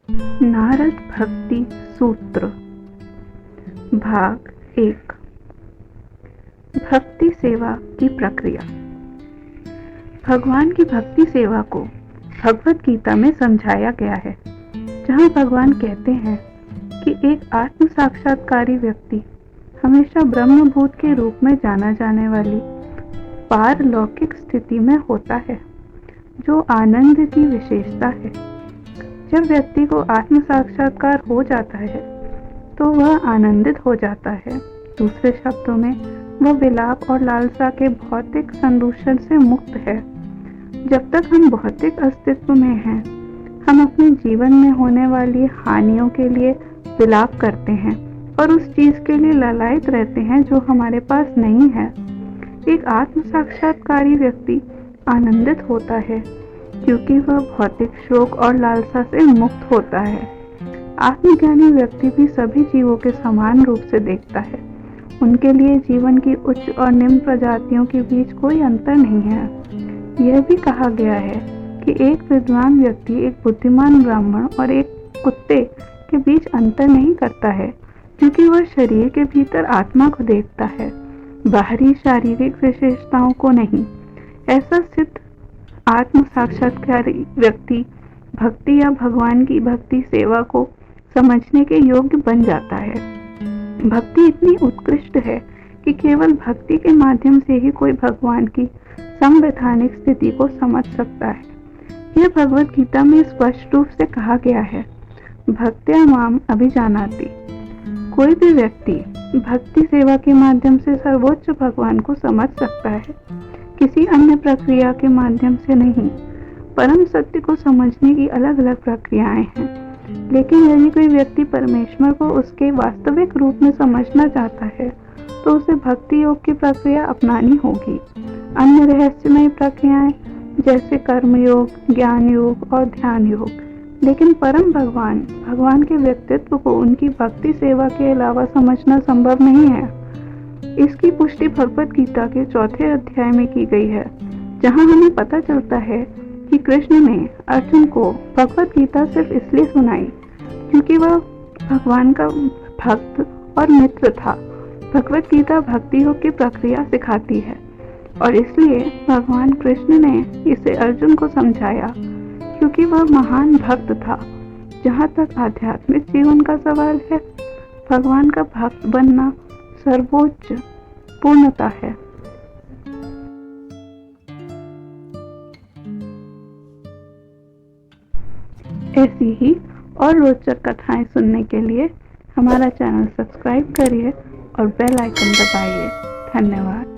नारद भक्ति सूत्र भाग 1। भक्ति सेवा की प्रक्रिया। भगवान की भक्ति सेवा को भगवद गीता में समझाया गया है, जहाँ भगवान कहते हैं कि एक आत्म साक्षात्कारी व्यक्ति हमेशा ब्रह्मभूत के रूप में जाना जाने वाली पारलौकिक स्थिति में होता है, जो आनंद की विशेषता है। जब व्यक्ति को आत्म साक्षात्कार हो जाता है तो वह आनंदित हो जाता है। दूसरे शब्दों में, वह विलाप और लालसा के भौतिक संदूषण से मुक्त है। जब तक हम भौतिक अस्तित्व में हैं, हम अपने जीवन में होने वाली हानियों के लिए विलाप करते हैं और उस चीज के लिए ललायित रहते हैं जो हमारे पास नहीं है। एक आत्म साक्षात्कारी व्यक्ति आनंदित होता है क्योंकि वह भौतिक शोक और लालसा से मुक्त होता है। आत्मज्ञानी व्यक्ति भी सभी जीवों के समान रूप से देखता है। उनके लिए जीवन की उच्च और निम्न प्रजातियों के बीच कोई अंतर नहीं है। यह भी कहा गया है कि एक विद्वान व्यक्ति एक बुद्धिमान ब्राह्मण और एक कुत्ते के बीच अंतर नहीं करता है, क्योंकि वह शरीर के भीतर आत्मा को देखता है, बाहरी शारीरिक विशेषताओं को नहीं। ऐसा सिद्ध आत्म साक्षात्कारी व्यक्ति भक्ति या भगवान की भक्ति सेवा को समझने के योग्य बन जाता है। भक्ति इतनी उत्कृष्ट है कि केवल भक्ति के माध्यम से ही कोई भगवान की संवैधानिक स्थिति को समझ सकता है। यह भगवद गीता में स्पष्ट रूप से कहा गया है, भक्त्या माम अभिजानाति। कोई भी व्यक्ति भक्ति सेवा के माध्यम से सर्वोच्च भगवान को समझ सकता है, किसी अन्य प्रक्रिया के माध्यम से नहीं। परम सत्य को समझने की अलग अलग प्रक्रियाएं हैं, लेकिन यदि कोई व्यक्ति परमेश्वर को उसके वास्तविक रूप में समझना चाहता है तो उसे भक्ति योग की प्रक्रिया अपनानी होगी। अन्य रहस्यमय प्रक्रियाएं जैसे कर्म योग, ज्ञान योग और ध्यान योग, लेकिन परम भगवान के व्यक्तित्व को उनकी भक्ति सेवा के अलावा समझना संभव नहीं है। इसकी पुष्टि भगवद गीता के 4 अध्याय में की गई है, जहां हमें पता चलता है कि कृष्ण ने अर्जुन को भगवद गीता सिर्फ इसलिए सुनाई क्योंकि वह भगवान का भक्त और मित्र था। भगवद गीता भक्ति योग की प्रक्रिया सिखाती है और इसलिए भगवान कृष्ण ने इसे अर्जुन को समझाया क्योंकि वह महान भक्त था। जहाँ तक आध्यात्मिक जीवन का सवाल है, भगवान का भक्त बनना सर्वोच्च पूर्णता है। ऐसी ही और रोचक कथाएं सुनने के लिए हमारा चैनल सब्सक्राइब करिए और बेल आइकन दबाइए। धन्यवाद।